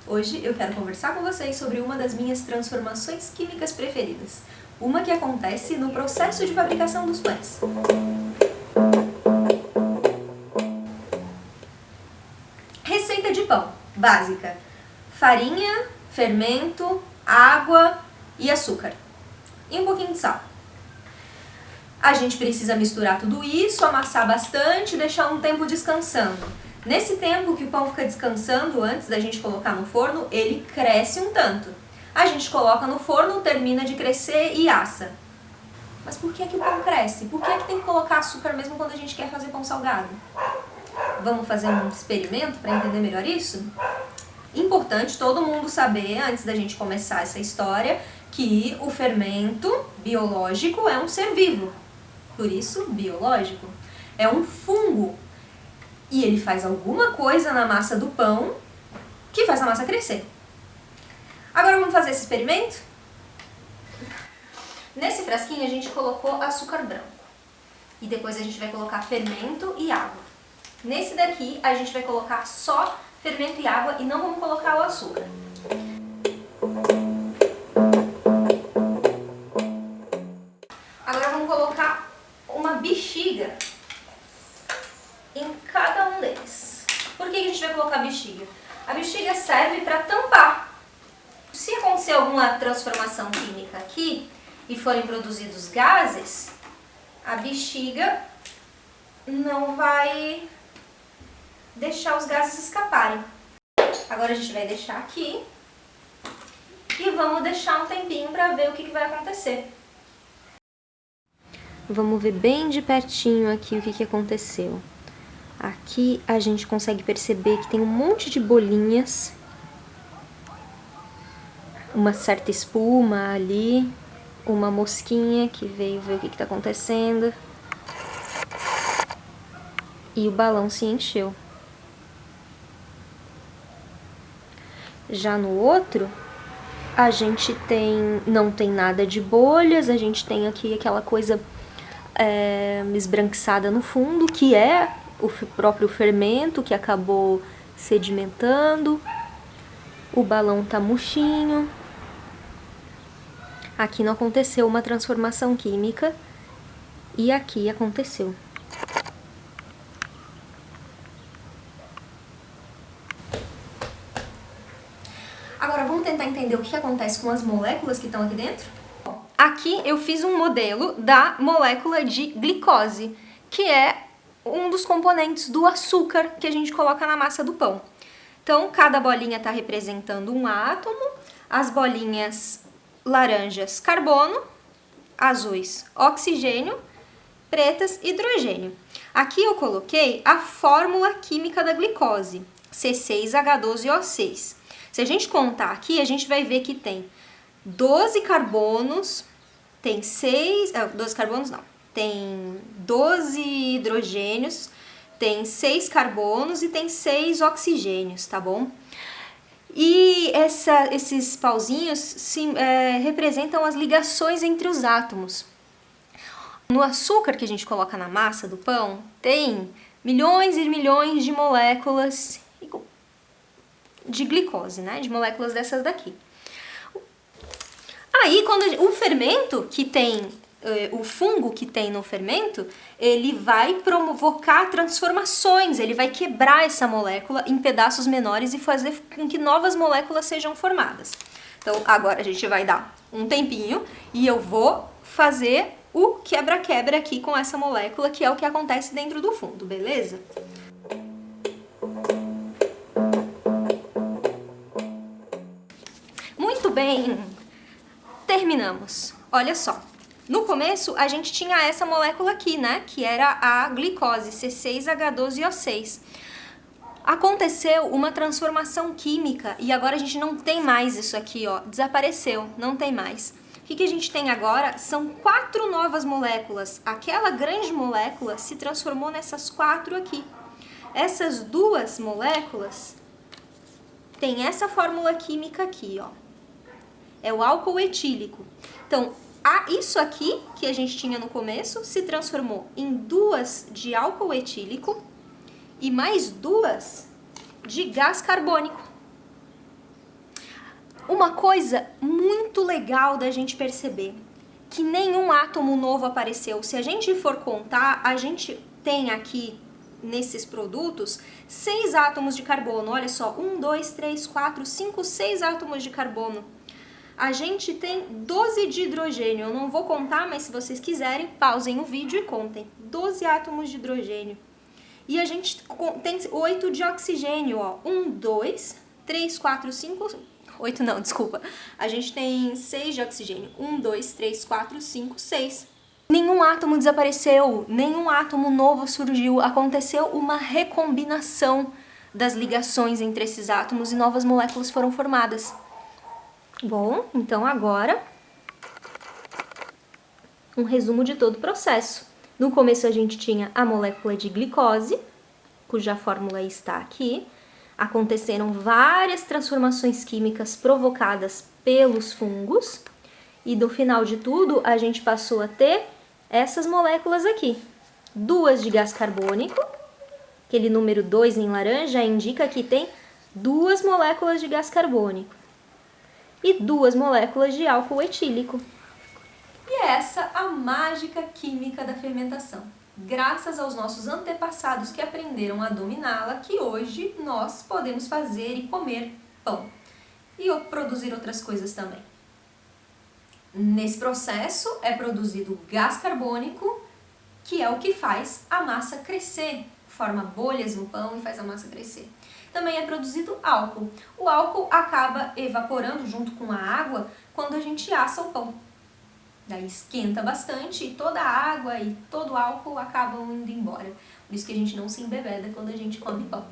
Hoje eu quero conversar com vocês sobre uma das minhas transformações químicas preferidas. Uma que acontece no processo de fabricação dos pães. Receita de pão básica: farinha, fermento, água e açúcar. E um pouquinho de sal. A gente precisa misturar tudo isso, amassar bastante e deixar um tempo descansando. Nesse tempo que o pão fica descansando antes da gente colocar no forno, ele cresce um tanto. A gente coloca no forno, termina de crescer e assa. Mas por que o pão cresce? Por que tem que colocar açúcar mesmo quando a gente quer fazer pão salgado? Vamos fazer um experimento para entender melhor isso? Importante todo mundo saber, antes da gente começar essa história, que o fermento biológico é um ser vivo. Por isso, biológico. É um fungo. E ele faz alguma coisa na massa do pão que faz a massa crescer. Agora vamos fazer esse experimento? Nesse frasquinho a gente colocou açúcar branco. E depois a gente vai colocar fermento e água. Nesse daqui a gente vai colocar só fermento e água e não vamos colocar o açúcar. Agora vamos colocar uma bexiga em cada um deles. Por que a gente vai colocar a bexiga? A bexiga serve para tampar. Se acontecer alguma transformação química aqui e forem produzidos gases, a bexiga não vai deixar os gases escaparem. Agora a gente vai deixar aqui e vamos deixar um tempinho para ver o que vai acontecer. Vamos ver bem de pertinho aqui o que aconteceu. Aqui a gente consegue perceber que tem um monte de bolinhas, uma certa espuma ali, uma mosquinha que veio ver o que está acontecendo e o balão se encheu. Já no outro, a gente não tem nada de bolhas, a gente tem aqui aquela coisa esbranquiçada no fundo, que é o próprio fermento que acabou sedimentando. O balão tá murchinho. Aqui não aconteceu uma transformação química e aqui aconteceu. Agora vamos tentar entender o que acontece com as moléculas que estão aqui dentro? Aqui eu fiz um modelo da molécula de glicose, que é um dos componentes do açúcar que a gente coloca na massa do pão. Então, cada bolinha está representando um átomo, as bolinhas laranjas, carbono, azuis, oxigênio, pretas, hidrogênio. Aqui eu coloquei a fórmula química da glicose, C6H12O6. Se a gente contar aqui, a gente vai ver que tem 12 carbonos, tem 12 carbonos não, tem 12 hidrogênios, tem 6 carbonos e tem 6 oxigênios, tá bom? E esses pauzinhos representam as ligações entre os átomos. No açúcar que a gente coloca na massa do pão, tem milhões e milhões de moléculas de glicose, né? De moléculas dessas daqui. Aí, quando o fermento que tem, o fungo que tem no fermento, ele vai provocar transformações, ele vai quebrar essa molécula em pedaços menores e fazer com que novas moléculas sejam formadas. Então, agora a gente vai dar um tempinho e eu vou fazer o quebra-quebra aqui com essa molécula, que é o que acontece dentro do fundo, beleza? Muito bem! Terminamos. Olha só, no começo a gente tinha essa molécula aqui, né, que era a glicose, C6H12O6. Aconteceu uma transformação química e agora a gente não tem mais isso aqui, ó, desapareceu, não tem mais. O que a gente tem agora são 4 novas moléculas. Aquela grande molécula se transformou nessas 4 aqui. Essas 2 moléculas têm essa fórmula química aqui, ó. É o álcool etílico. Então, isso aqui que a gente tinha no começo se transformou em 2 de álcool etílico e mais 2 de gás carbônico. Uma coisa muito legal da gente perceber, que nenhum átomo novo apareceu. Se a gente for contar, a gente tem aqui nesses produtos 6 átomos de carbono. Olha só, 1, 2, 3, 4, 5, 6 átomos de carbono. A gente tem 12 de hidrogênio. Eu não vou contar, mas se vocês quiserem, pausem o vídeo e contem. 12 átomos de hidrogênio. E a gente tem 8 de oxigênio, ó. 1, 2, 3, 4, 5... 8 não, desculpa. A gente tem 6 de oxigênio. 1, 2, 3, 4, 5, 6. Nenhum átomo desapareceu, nenhum átomo novo surgiu. Aconteceu uma recombinação das ligações entre esses átomos e novas moléculas foram formadas. Bom, então agora um resumo de todo o processo. No começo a gente tinha a molécula de glicose, cuja fórmula está aqui. Aconteceram várias transformações químicas provocadas pelos fungos. E no final de tudo, a gente passou a ter essas moléculas aqui. 2 de gás carbônico, aquele número 2 em laranja indica que tem 2 moléculas de gás carbônico. E 2 moléculas de álcool etílico. E é essa a mágica química da fermentação. Graças aos nossos antepassados que aprenderam a dominá-la, que hoje nós podemos fazer e comer pão. E produzir outras coisas também. Nesse processo é produzido gás carbônico, que é o que faz a massa crescer, forma bolhas no pão e faz a massa crescer. Também é produzido álcool. O álcool acaba evaporando junto com a água quando a gente assa o pão. Daí esquenta bastante e toda a água e todo o álcool acabam indo embora. Por isso que a gente não se embebeda quando a gente come pão.